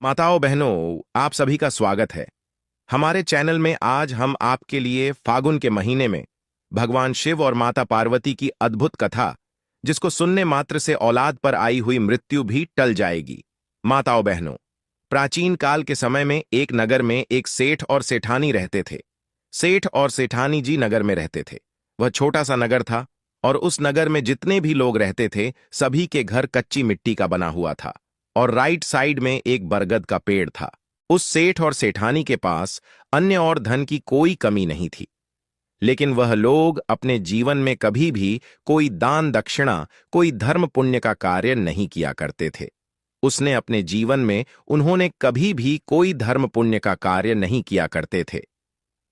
माताओं बहनों, आप सभी का स्वागत है। हमारे चैनल में आज हम आपके लिए फागुन के महीने में भगवान शिव और माता पार्वती की अद्भुत कथा, जिसको सुनने मात्र से औलाद पर आई हुई मृत्यु भी टल जाएगी। माताओं बहनों, प्राचीन काल के समय में एक नगर में एक सेठ और सेठानी रहते थे। सेठ और सेठानी जी नगर में रहते थे। वह छोटा सा नगर था और उस नगर में जितने भी लोग रहते थे सभी के घर कच्ची मिट्टी का बना हुआ था और राइट साइड में एक बरगद का पेड़ था। उस सेठ और सेठानी के पास अन्य और धन की कोई कमी नहीं थी, लेकिन वह लोग अपने जीवन में कभी भी कोई दान दक्षिणा, कोई धर्म पुण्य का कार्य नहीं किया करते थे। उसने अपने जीवन में उन्होंने कभी भी कोई धर्म पुण्य का कार्य नहीं किया करते थे।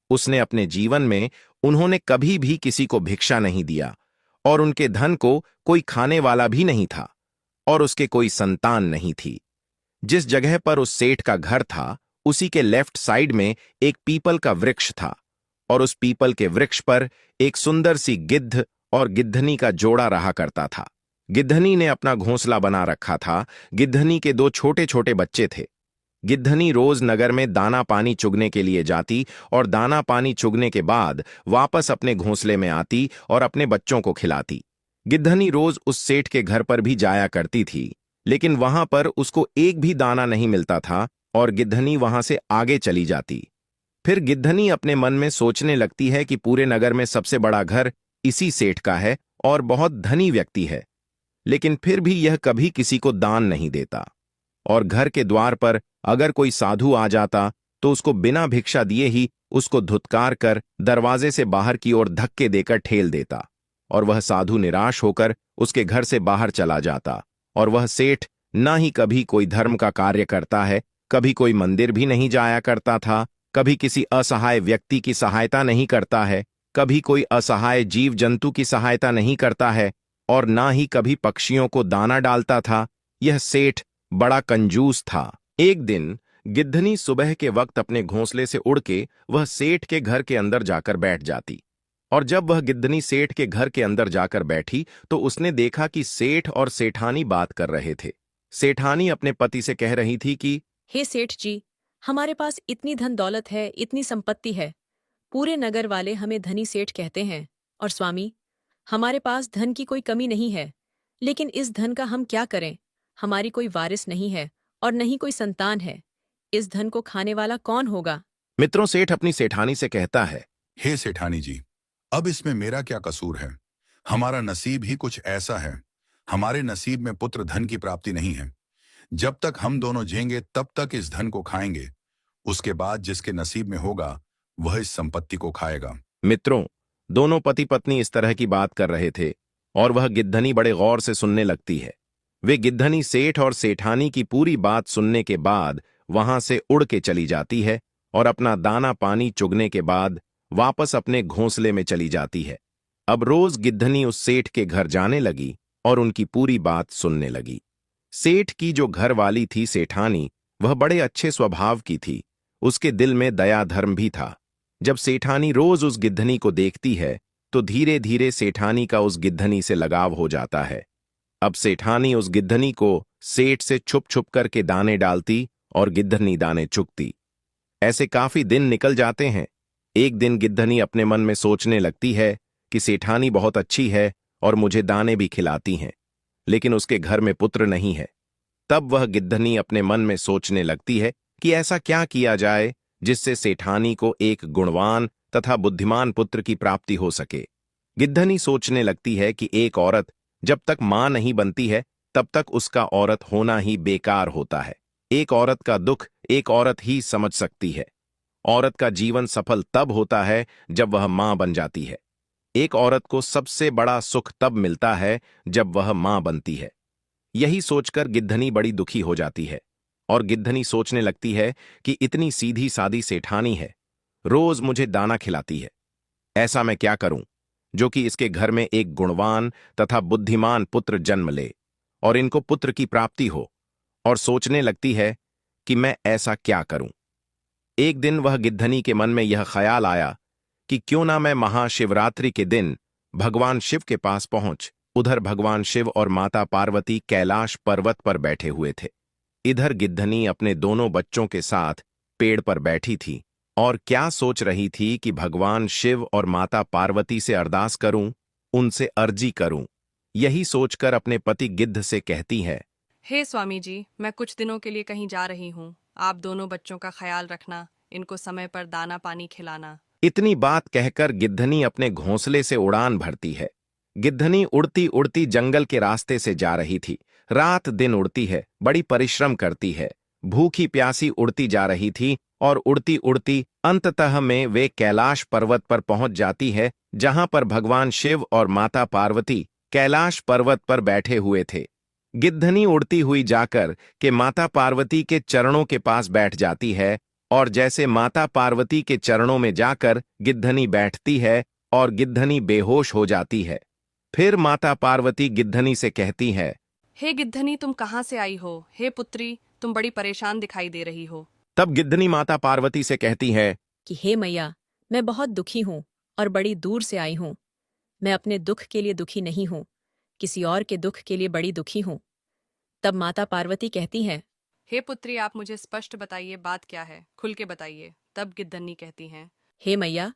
उसने अपने जीवन में उन्होंने कभी भी किसी को भिक्षा नहीं दिया और उनके धन को कोई खाने वाला भी नहीं था और उसके कोई संतान नहीं थी। जिस जगह पर उस सेठ का घर था उसी के लेफ्ट साइड में एक पीपल का वृक्ष था और उस पीपल के वृक्ष पर एक सुंदर सी गिद्ध और गिद्धनी का जोड़ा रहा करता था। गिद्धनी ने अपना घोंसला बना रखा था। गिद्धनी के दो छोटे छोटे बच्चे थे। गिद्धनी रोज नगर में दाना पानी चुगने के लिए जाती और दाना पानी चुगने के बाद वापस अपने घोंसले में आती और अपने बच्चों को खिलाती। गिद्धनी रोज उस सेठ के घर पर भी जाया करती थी, लेकिन वहां पर उसको एक भी दाना नहीं मिलता था और गिद्धनी वहां से आगे चली जाती। फिर गिद्धनी अपने मन में सोचने लगती है कि पूरे नगर में सबसे बड़ा घर इसी सेठ का है और बहुत धनी व्यक्ति है, लेकिन फिर भी यह कभी किसी को दान नहीं देता और घर के द्वार पर अगर कोई साधु आ जाता तो उसको बिना भिक्षा दिए ही उसको धुतकार कर दरवाजे से बाहर की ओर धक्के देकर ठेल देता और वह साधु निराश होकर उसके घर से बाहर चला जाता। और वह सेठ ना ही कभी कोई धर्म का कार्य करता है, कभी कोई मंदिर भी नहीं जाया करता था, कभी किसी असहाय व्यक्ति की सहायता नहीं करता है, कभी कोई असहाय जीव जंतु की सहायता नहीं करता है और ना ही कभी पक्षियों को दाना डालता था। यह सेठ बड़ा कंजूस था। एक दिन गिद्धनी सुबह के वक्त अपने घोंसले से उड़ के वह सेठ के घर के अंदर जाकर बैठ जाती और जब वह गिद्धनी सेठ के घर के अंदर जाकर बैठी तो उसने देखा कि सेठ और सेठानी बात कर रहे थे। सेठानी अपने पति से कह रही थी कि हे सेठ जी, हमारे पास इतनी धन दौलत है, इतनी संपत्ति है, पूरे नगर वाले हमें धनी सेठ कहते हैं। और स्वामी, हमारे पास धन की कोई कमी नहीं है, लेकिन इस धन का हम क्या करें? हमारी कोई वारिस नहीं है और नहीं कोई संतान है। इस धन को खाने वाला कौन होगा? मित्रों, सेठ अपनी सेठानी से कहता है, हे सेठानी जी, अब इसमें मेरा क्या कसूर है? हमारा नसीब ही कुछ ऐसा है। हमारे नसीब में पुत्र धन की प्राप्ति नहीं है। जब तक हम दोनों जिएंगे तब तक इस धन को खाएंगे। उसके बाद जिसके नसीब में होगा वह इस संपत्ति को खाएगा। मित्रों, दोनों पति पत्नी इस तरह की बात कर रहे थे और वह गिद्धनी बड़े गौर से सुनने लगती है। वे गिद्धनी सेठ और सेठानी की पूरी बात सुनने के बाद वहां से उड़ के चली जाती है और अपना दाना पानी चुगने के बाद वापस अपने घोंसले में चली जाती है। अब रोज गिद्धनी उस सेठ के घर जाने लगी और उनकी पूरी बात सुनने लगी। सेठ की जो घर वाली थी सेठानी, वह बड़े अच्छे स्वभाव की थी। उसके दिल में दया धर्म भी था। जब सेठानी रोज उस गिद्धनी को देखती है तो धीरे धीरे सेठानी का उस गिद्धनी से लगाव हो जाता है। अब सेठानी उस गिद्धनी को सेठ से छुप छुप करके दाने डालती और गिद्धनी दाने चुगती। ऐसे काफी दिन निकल जाते हैं। एक दिन गिद्धनी अपने मन में सोचने लगती है कि सेठानी बहुत अच्छी है और मुझे दाने भी खिलाती हैं, लेकिन उसके घर में पुत्र नहीं है। तब वह गिद्धनी अपने मन में सोचने लगती है कि ऐसा क्या किया जाए जिससे सेठानी को एक गुणवान तथा बुद्धिमान पुत्र की प्राप्ति हो सके। गिद्धनी सोचने लगती है कि एक औरत जब तक मां नहीं बनती है तब तक उसका औरत होना ही बेकार होता है। एक औरत का दुख एक औरत ही समझ सकती है। औरत का जीवन सफल तब होता है जब वह मां बन जाती है। एक औरत को सबसे बड़ा सुख तब मिलता है जब वह मां बनती है। यही सोचकर गिद्धनी बड़ी दुखी हो जाती है और गिद्धनी सोचने लगती है कि इतनी सीधी सादी सेठानी है, रोज मुझे दाना खिलाती है। ऐसा मैं क्या करूं जो कि इसके घर में एक गुणवान तथा बुद्धिमान पुत्र जन्म ले और इनको पुत्र की प्राप्ति हो। और सोचने लगती है कि मैं ऐसा क्या करूं। एक दिन वह गिद्धनी के मन में यह ख्याल आया कि क्यों ना मैं महाशिवरात्रि के दिन भगवान शिव के पास पहुंच। उधर भगवान शिव और माता पार्वती कैलाश पर्वत पर बैठे हुए थे। इधर गिद्धनी अपने दोनों बच्चों के साथ पेड़ पर बैठी थी और क्या सोच रही थी कि भगवान शिव और माता पार्वती से अरदास करूं, उनसे अर्जी करूं। यही सोचकर अपने पति गिद्ध से कहती है, हे स्वामी जी, मैं कुछ दिनों के लिए कहीं जा रही हूँ। आप दोनों बच्चों का ख्याल रखना, इनको समय पर दाना पानी खिलाना। इतनी बात कहकर गिद्धनी अपने घोंसले से उड़ान भरती है। गिद्धनी उड़ती उड़ती जंगल के रास्ते से जा रही थी। रात दिन उड़ती है, बड़ी परिश्रम करती है, भूखी प्यासी उड़ती जा रही थी और उड़ती उड़ती अंततः में वे कैलाश पर्वत पर पहुंच जाती है, जहां पर भगवान शिव और माता पार्वती कैलाश पर्वत पर बैठे हुए थे। गिद्धनी उड़ती हुई जाकर के माता पार्वती के चरणों के पास बैठ जाती है और जैसे माता पार्वती के चरणों में जाकर गिद्धनी बैठती है और गिद्धनी बेहोश हो जाती है। फिर माता पार्वती गिद्धनी से कहती है, हे गिद्धनी, तुम कहाँ से आई हो? हे पुत्री, तुम बड़ी परेशान दिखाई दे रही हो। तब गिद्धनी माता पार्वती से कहती है कि हे मैया, मैं बहुत दुखी हूँ और बड़ी दूर से आई हूँ। मैं अपने दुख के लिए दुखी नहीं हूँ, किसी और के दुख के लिए बड़ी दुखी हूँ। तब माता पार्वती कहती हैं, हे पुत्री, आप मुझे स्पष्ट बताइए, बात क्या है? खुल के बताइए। तब गिद्धनी कहती हैं, हे मैया,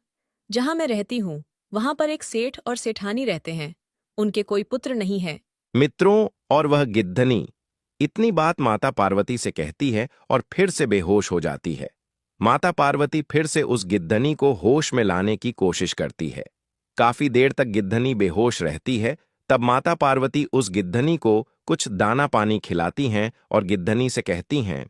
जहाँ मैं रहती हूँ वहां पर एक सेठ और सेठानी रहते हैं। उनके कोई पुत्र नहीं है। मित्रों, और वह गिद्धनी इतनी बात माता पार्वती से कहती है और फिर से बेहोश हो जाती है। माता पार्वती फिर से उस गिद्धनी को होश में लाने की कोशिश करती है। काफी देर तक गिद्धनी बेहोश रहती है। तब माता पार्वती उस गिद्धनी को कुछ दाना पानी खिलाती हैं और गिद्धनी से कहती हैं,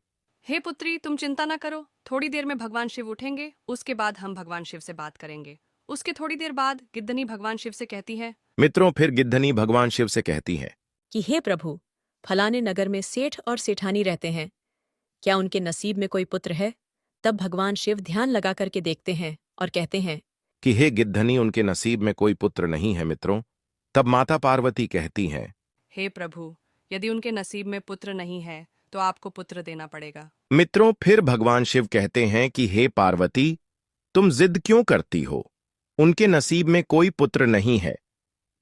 हे पुत्री, तुम चिंता न करो, थोड़ी देर में भगवान शिव उठेंगे, उसके बाद हम भगवान शिव से बात करेंगे। उसके थोड़ी देर बाद गिद्धनी भगवान शिव से कहती है, मित्रों, फिर गिद्धनी भगवान शिव से कहती है कि हे प्रभु, फलाने नगर में सेठ और सेठानी रहते हैं। क्या उनके नसीब में कोई पुत्र है? तब भगवान शिव ध्यान लगा करके देखते हैं और कहते हैं कि हे गिद्धनी, उनके नसीब में कोई पुत्र नहीं है। मित्रों, तब माता पार्वती कहती हैं, हे प्रभु, यदि उनके नसीब में पुत्र नहीं है तो आपको पुत्र देना पड़ेगा। मित्रों, फिर भगवान शिव कहते हैं कि हे पार्वती, तुम जिद क्यों करती हो? उनके नसीब में कोई पुत्र नहीं है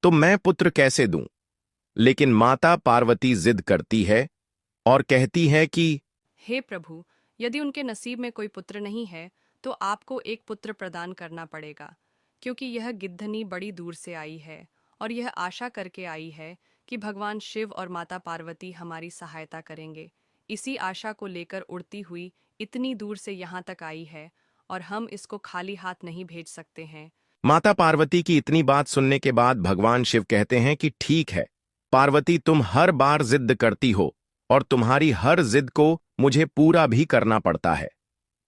तो मैं पुत्र कैसे दूं? लेकिन माता पार्वती जिद करती है और कहती है कि हे प्रभु, यदि उनके नसीब में कोई पुत्र नहीं है तो आपको एक पुत्र प्रदान करना पड़ेगा, क्योंकि यह गिद्धनी बड़ी दूर से आई है और यह आशा करके आई है कि भगवान शिव और माता पार्वती हमारी सहायता करेंगे। इसी आशा को लेकर उड़ती हुई इतनी दूर से यहाँ तक आई है और हम इसको खाली हाथ नहीं भेज सकते हैं। माता पार्वती की इतनी बात सुनने के बाद भगवान शिव कहते हैं कि ठीक है पार्वती, तुम हर बार जिद करती हो और तुम्हारी हर जिद को मुझे पूरा भी करना पड़ता है।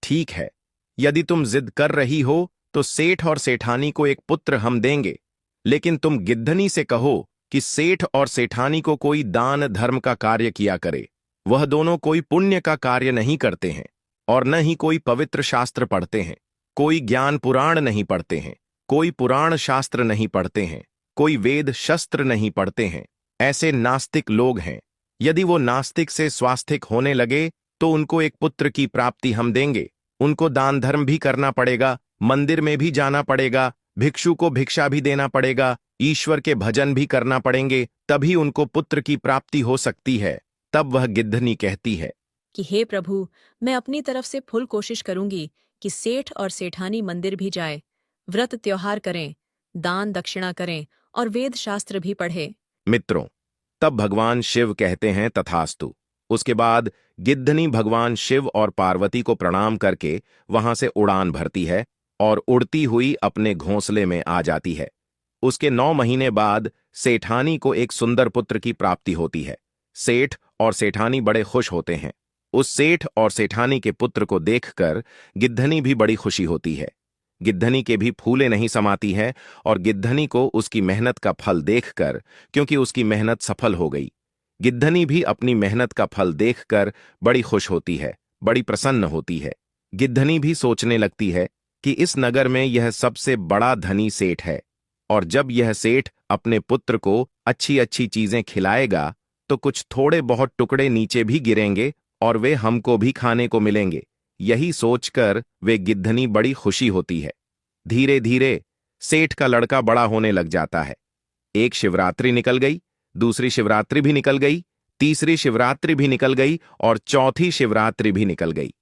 ठीक है, यदि तुम जिद कर रही हो तो सेठ और सेठानी को एक पुत्र हम देंगे, लेकिन तुम गिद्धनी से कहो कि सेठ और सेठानी को कोई दान धर्म का कार्य किया करे। वह दोनों कोई पुण्य का कार्य नहीं करते हैं और न ही कोई पवित्र शास्त्र पढ़ते हैं, कोई ज्ञान पुराण नहीं पढ़ते हैं, कोई पुराण शास्त्र नहीं पढ़ते हैं, कोई वेद शस्त्र नहीं पढ़ते हैं। ऐसे नास्तिक लोग हैं। यदि वो नास्तिक से स्वास्तिक होने लगे तो उनको एक पुत्र की प्राप्ति हम देंगे। उनको दान धर्म भी करना पड़ेगा, मंदिर में भी जाना पड़ेगा, भिक्षु को भिक्षा भी देना पड़ेगा, ईश्वर के भजन भी करना पड़ेंगे, तभी उनको पुत्र की प्राप्ति हो सकती है। तब वह गिद्धनी कहती है कि हे प्रभु, मैं अपनी तरफ से फुल कोशिश करूंगी कि सेठ और सेठानी मंदिर भी जाए, व्रत त्योहार करें, दान दक्षिणा करें और वेद शास्त्र भी पढ़े। मित्रों, तब भगवान शिव कहते हैं तथास्तु। उसके बाद गिद्धनी भगवान शिव और पार्वती को प्रणाम करके वहां से उड़ान भरती है और उड़ती हुई अपने घोंसले में आ जाती है। उसके 9 महीने बाद सेठानी को एक सुंदर पुत्र की प्राप्ति होती है। सेठ और सेठानी बड़े खुश होते हैं। उस सेठ और सेठानी के पुत्र को देखकर गिद्धनी भी बड़ी खुशी होती है। गिद्धनी के भी फूले नहीं समाती है और गिद्धनी को उसकी मेहनत का फल देखकर, क्योंकि उसकी मेहनत सफल हो गई, गिद्धनी भी अपनी मेहनत का फल देखकर बड़ी खुश होती है, बड़ी प्रसन्न होती है। गिद्धनी भी सोचने लगती है कि इस नगर में यह सबसे बड़ा धनी सेठ है और जब यह सेठ अपने पुत्र को अच्छी अच्छी चीजें खिलाएगा तो कुछ थोड़े बहुत टुकड़े नीचे भी गिरेंगे और वे हमको भी खाने को मिलेंगे। यही सोचकर वे गिद्धनी बड़ी खुशी होती है। धीरे धीरे सेठ का लड़का बड़ा होने लग जाता है। एक शिवरात्रि निकल गई, दूसरी शिवरात्रि भी निकल गई। तीसरी शिवरात्रि भी निकल गई और चौथी शिवरात्रि भी निकल गई।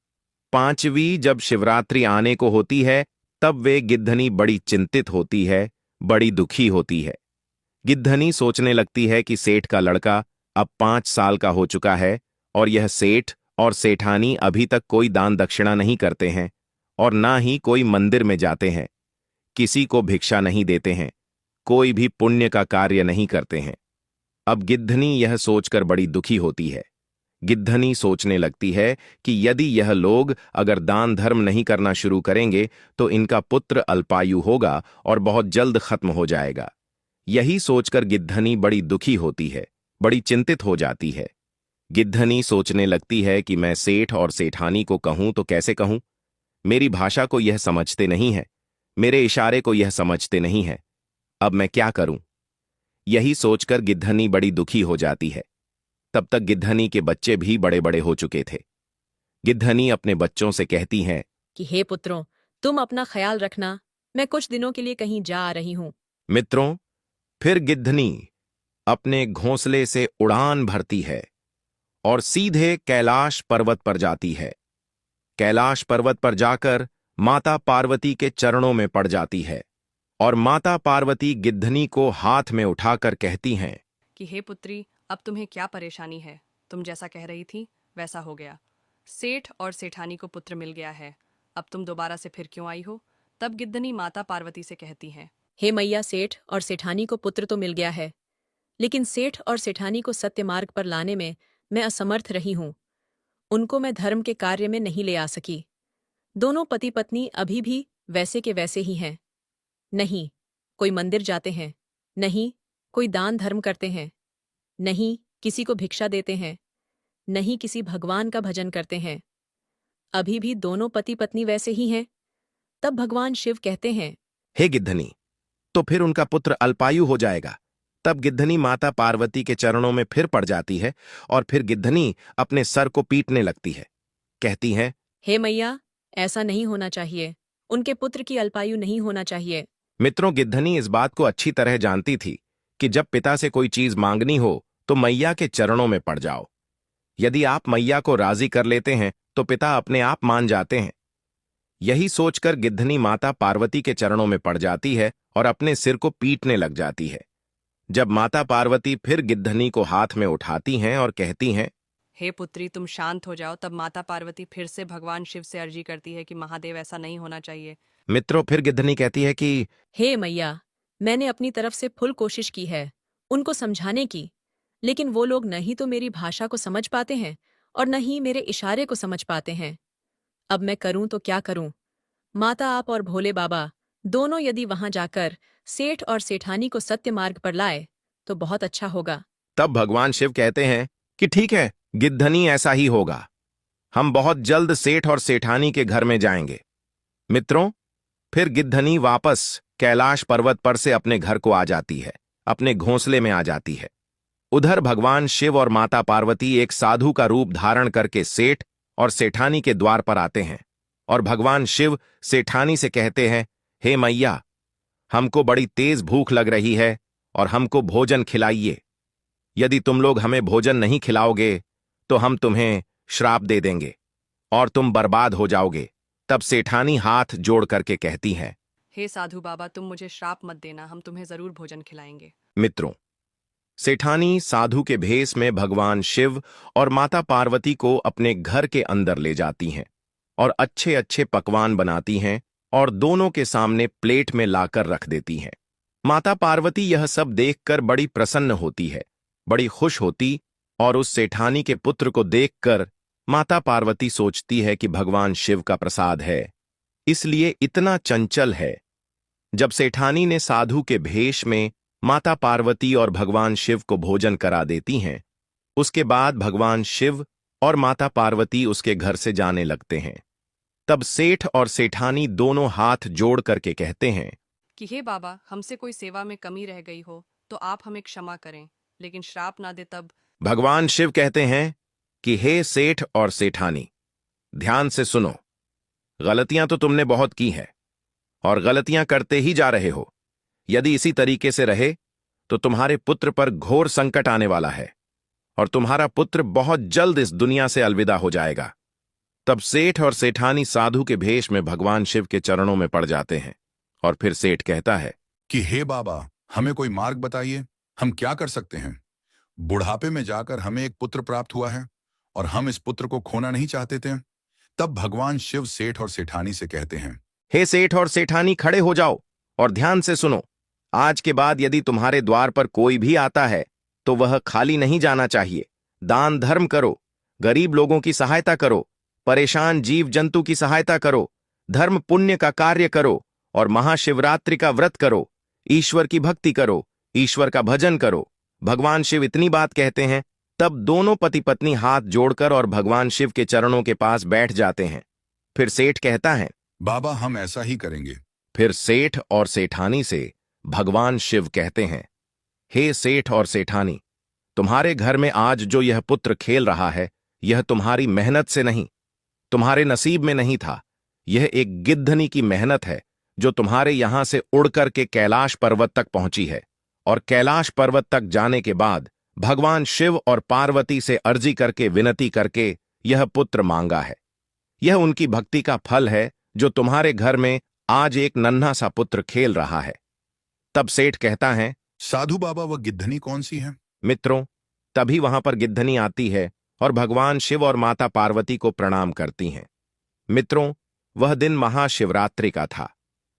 पांचवी जब शिवरात्रि आने को होती है तब वे गिद्धनी बड़ी चिंतित होती है, बड़ी दुखी होती है। गिद्धनी सोचने लगती है कि सेठ का लड़का अब 5 साल का हो चुका है और यह सेठ और सेठानी अभी तक कोई दान दक्षिणा नहीं करते हैं और ना ही कोई मंदिर में जाते हैं, किसी को भिक्षा नहीं देते हैं, कोई भी पुण्य का कार्य नहीं करते हैं। अब गिद्धनी यह सोचकर बड़ी दुखी होती है। गिद्धनी सोचने लगती है कि यदि यह लोग अगर दान धर्म नहीं करना शुरू करेंगे तो इनका पुत्र अल्पायु होगा और बहुत जल्द खत्म हो जाएगा। यही सोचकर गिद्धनी बड़ी दुखी होती है, बड़ी चिंतित हो जाती है। गिद्धनी सोचने लगती है कि मैं सेठ और सेठानी को कहूं तो कैसे कहूं? मेरी भाषा को यह समझते नहीं है, मेरे इशारे को यह समझते नहीं है। अब मैं क्या करूं? यही सोचकर गिद्धनी बड़ी दुखी हो जाती है। तब तक गिद्धनी के बच्चे भी बड़े बड़े हो चुके थे। गिद्धनी अपने बच्चों से कहती हैं कि हे पुत्रों, तुम अपना ख्याल रखना, मैं कुछ दिनों के लिए कहीं जा रही हूं। मित्रों, फिर गिद्धनी अपने घोंसले से उड़ान भरती है और सीधे कैलाश पर्वत पर जाती है। कैलाश पर्वत पर जाकर माता पार्वती के चरणों में पड़ जाती है और माता पार्वती गिद्धनी को हाथ में उठाकर कहती हैं कि हे पुत्री, अब तुम्हें क्या परेशानी है? तुम जैसा कह रही थी वैसा हो गया। सेठ और सेठानी को पुत्र मिल गया है। अब तुम दोबारा से फिर क्यों आई हो? तब गिद्धनी माता पार्वती से कहती हैं, हे मैया, सेठ और सेठानी को पुत्र तो मिल गया है, लेकिन सेठ और सेठानी को सत्य मार्ग पर लाने में मैं असमर्थ रही हूं। उनको मैं धर्म के कार्य में नहीं ले आ सकी। दोनों पति पत्नी अभी भी वैसे के वैसे ही हैं। नहीं कोई मंदिर जाते हैं, नहीं कोई दान धर्म करते हैं, नहीं किसी को भिक्षा देते हैं, नहीं किसी भगवान का भजन करते हैं। अभी भी दोनों पति पत्नी वैसे ही हैं। तब भगवान शिव कहते हैं, हे गिद्धनी, तो फिर उनका पुत्र अल्पायु हो जाएगा। तब गिद्धनी माता पार्वती के चरणों में फिर पड़ जाती है और फिर गिद्धनी अपने सर को पीटने लगती है। कहती है, हे मैया, ऐसा नहीं होना चाहिए। उनके पुत्र की अल्पायु नहीं होना चाहिए। मित्रों, गिद्धनी इस बात को अच्छी तरह जानती थी कि जब पिता से कोई चीज मांगनी हो तो मैया के चरणों में पड़ जाओ। यदि आप मैया को राजी कर लेते हैं तो पिता अपने आप मान जाते हैं। यही सोचकर गिद्धनी माता पार्वती के चरणों में पड़ जाती है और अपने सिर को पीटने लग जाती है। जब माता पार्वती फिर गिद्धनी को हाथ में उठाती हैं और कहती हैं, हे पुत्री, तुम शांत हो जाओ। तब माता पार्वती फिर से भगवान शिव से अर्जी करती है कि महादेव, ऐसा नहीं होना चाहिए। मित्रों, फिर गिद्धनी कहती है कि हे मैया, मैंने अपनी तरफ से फुल कोशिश की है उनको समझाने की, लेकिन वो लोग न ही तो मेरी भाषा को समझ पाते हैं और न ही मेरे इशारे को समझ पाते हैं। अब मैं करूं तो क्या करूं? माता, आप और भोले बाबा दोनों यदि वहां जाकर सेठ और सेठानी को सत्य मार्ग पर लाए तो बहुत अच्छा होगा। तब भगवान शिव कहते हैं कि ठीक है गिद्धनी, ऐसा ही होगा। हम बहुत जल्द सेठ और सेठानी के घर में जाएंगे। मित्रों, फिर गिद्धनी वापस कैलाश पर्वत पर से अपने घर को आ जाती है, अपने घोंसले में आ जाती है। उधर भगवान शिव और माता पार्वती एक साधु का रूप धारण करके सेठ और सेठानी के द्वार पर आते हैं और भगवान शिव सेठानी से कहते हैं, हे मैया, हमको बड़ी तेज भूख लग रही है और हमको भोजन खिलाइए। यदि तुम लोग हमें भोजन नहीं खिलाओगे तो हम तुम्हें श्राप दे देंगे और तुम बर्बाद हो जाओगे। तब सेठानी हाथ जोड़ करके कहती हैं, हे साधु बाबा, तुम मुझे श्राप मत देना, हम तुम्हें जरूर भोजन खिलाएंगे। मित्रों, सेठानी साधु के भेष में भगवान शिव और माता पार्वती को अपने घर के अंदर ले जाती हैं और अच्छे अच्छे पकवान बनाती हैं और दोनों के सामने प्लेट में लाकर रख देती हैं। माता पार्वती यह सब देखकर बड़ी प्रसन्न होती है, बड़ी खुश होती और उस सेठानी के पुत्र को देखकर माता पार्वती सोचती है कि भगवान शिव का प्रसाद है, इसलिए इतना चंचल है। जब सेठानी ने साधु के भेष में माता पार्वती और भगवान शिव को भोजन करा देती हैं, उसके बाद भगवान शिव और माता पार्वती उसके घर से जाने लगते हैं। तब सेठ और सेठानी दोनों हाथ जोड़ करके कहते हैं कि हे बाबा, हमसे कोई सेवा में कमी रह गई हो तो आप हमें क्षमा करें, लेकिन श्राप ना दे। तब भगवान शिव कहते हैं कि हे सेठ और सेठानी, ध्यान से सुनो। गलतियां तो तुमने बहुत की हैं और गलतियां करते ही जा रहे हो। यदि इसी तरीके से रहे तो तुम्हारे पुत्र पर घोर संकट आने वाला है और तुम्हारा पुत्र बहुत जल्द इस दुनिया से अलविदा हो जाएगा। तब सेठ और सेठानी साधु के भेष में भगवान शिव के चरणों में पड़ जाते हैं और फिर सेठ कहता है कि हे बाबा, हमें कोई मार्ग बताइए, हम क्या कर सकते हैं। बुढ़ापे में जाकर हमें एक पुत्र प्राप्त हुआ है और हम इस पुत्र को खोना नहीं चाहते थे। तब भगवान शिव सेठ और सेठानी से कहते हैं, हे सेठ और सेठानी, खड़े हो जाओ और ध्यान से सुनो। आज के बाद यदि तुम्हारे द्वार पर कोई भी आता है तो वह खाली नहीं जाना चाहिए। दान धर्म करो, गरीब लोगों की सहायता करो, परेशान जीव जंतु की सहायता करो, धर्म पुण्य का कार्य करो और महाशिवरात्रि का व्रत करो, ईश्वर की भक्ति करो, ईश्वर का भजन करो। भगवान शिव इतनी बात कहते हैं, तब दोनों पति पत्नी हाथ जोड़कर और भगवान शिव के चरणों के पास बैठ जाते हैं। फिर सेठ कहता है, बाबा, हम ऐसा ही करेंगे। फिर सेठ और सेठानी से भगवान शिव कहते हैं, हे सेठ और सेठानी, तुम्हारे घर में आज जो यह पुत्र खेल रहा है, यह तुम्हारी मेहनत से नहीं, तुम्हारे नसीब में नहीं था। यह एक गिद्धनी की मेहनत है जो तुम्हारे यहां से उड़कर के कैलाश पर्वत तक पहुंची है और कैलाश पर्वत तक जाने के बाद भगवान शिव और पार्वती से अर्जी करके विनती करके यह पुत्र मांगा है। यह उनकी भक्ति का फल है जो तुम्हारे घर में आज एक नन्हा सा पुत्र खेल रहा है। तब सेठ कहता है, साधु बाबा, वह गिद्धनी कौन सी है। मित्रों, तभी वहां पर गिद्धनी आती है और भगवान शिव और माता पार्वती को प्रणाम करती हैं। मित्रों, वह दिन महाशिवरात्रि का था,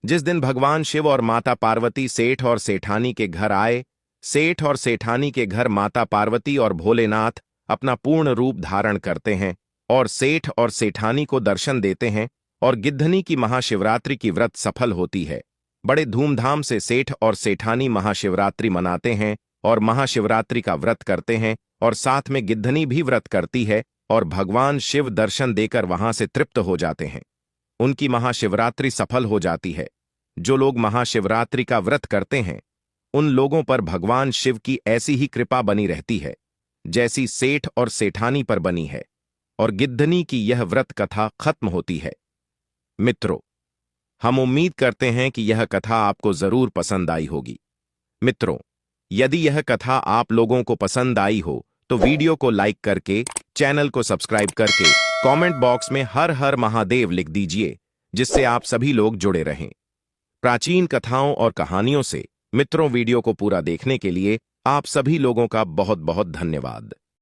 जिस दिन भगवान शिव और माता पार्वती सेठ और सेठानी के घर आए। सेठ और सेठानी के घर माता पार्वती और भोलेनाथ अपना पूर्ण रूप धारण करते हैं और सेठ और सेठानी को दर्शन देते हैं और गिद्धनी की महाशिवरात्रि की व्रत सफल होती है। बड़े धूमधाम से सेठ और सेठानी महाशिवरात्रि मनाते हैं और महाशिवरात्रि का व्रत करते हैं और साथ में गिद्धनी भी व्रत करती है और भगवान शिव दर्शन देकर वहां से तृप्त हो जाते हैं। उनकी महाशिवरात्रि सफल हो जाती है। जो लोग महाशिवरात्रि का व्रत करते हैं उन लोगों पर भगवान शिव की ऐसी ही कृपा बनी रहती है जैसी सेठ और सेठानी पर बनी है और गिद्धनी की यह व्रत कथा खत्म होती है। मित्रों, हम उम्मीद करते हैं कि यह कथा आपको जरूर पसंद आई होगी। मित्रों, यदि यह कथा आप लोगों को पसंद आई हो तो वीडियो को लाइक करके, चैनल को सब्सक्राइब करके कमेंट बॉक्स में हर हर महादेव लिख दीजिए, जिससे आप सभी लोग जुड़े रहें प्राचीन कथाओं और कहानियों से। मित्रों, वीडियो को पूरा देखने के लिए आप सभी लोगों का बहुत बहुत धन्यवाद।